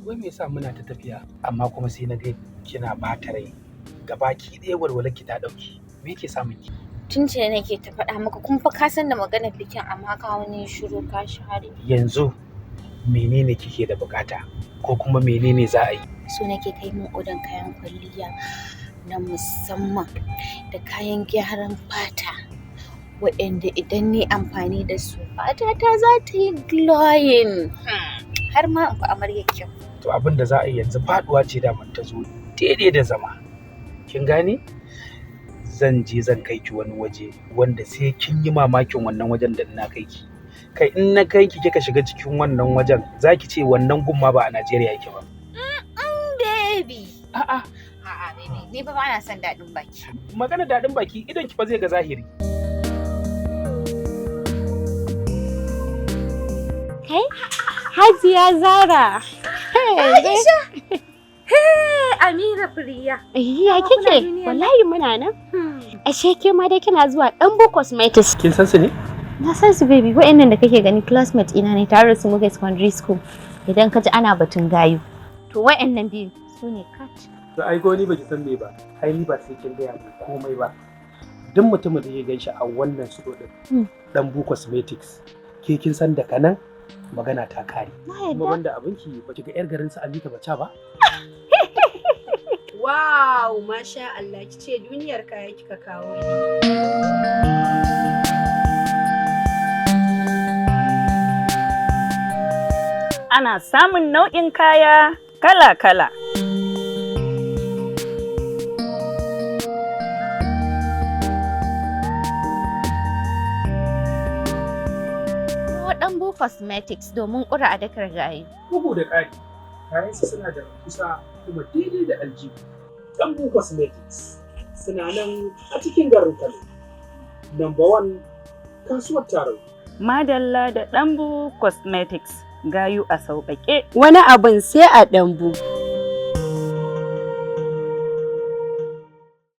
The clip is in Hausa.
wai me yasa muna ta tafiya amma kuma sai na ga kina bata rai gabaki ɗaya walwalar ki ta ɗauki, me yake samun ki? Tun ce nake ta faɗa maka kuma fa ka san da maganar bikin amma ka wani shiru ka share. Yanzu menene kike da bukata ko kuma menene za a yi? So nake kai mun odan kayan kwalliya na musamman da kayan gyaran fata waɗanda idan ni amfani da su fatata za ta yi glowing har ma in fi amarya kyau. To abin da za a yi yanzu faduwa ce da ta zo daidai da zama, kin gane? Zan je zan kai ki wani waje wanda sai kin yi mamakin wannan wajen da na kai ki. Kai in na kai ki kika shiga cikin wannan wajen za ki ce wannan gumma ba a Najeriya yake ba. Baby. A'a baby, ni ba na son daɗin baki. Magana daɗin baki idan ki fa zai ga zahiri. Kai? Hajiya Zara. Aisha. Amira Priya. Ya kike? Wallahi muna nan. Ashe ke ma dai kina zuwa Danbu Cosmetics. Kin san su ne? Na san su baby, wa'annan da kake gani classmate ina ne tare da su muka secondary school. Idan ka ji ana batun gayu. To wa'annan biyu su ne catch. To ai goni baki san me ba. Ai ni ba sai kin gaya min komai ba. Duk mutumin da ya ganshi a wannan sudo din Danbu Cosmetics. Ke kin san daga nan magana ta kare. Kuma banda abinki ba ki ga yar garin su Amika Bacha ba? Wow, masha Allah, kice duniyar kaya kika kawo ni. Ana samun nau'in kaya kala-kala. Danbu Cosmetics domin ƙura a dakar gayu. Bugu da ƙari, kayansu suna da kusa kuma daidai da aljihu. Danbu Cosmetics suna nan a cikin garin Kano. Number 1 kasuwar Tarauni. Madalla da Danbu Cosmetics gayu a sauƙaƙe. Wani abin sai a Danbu.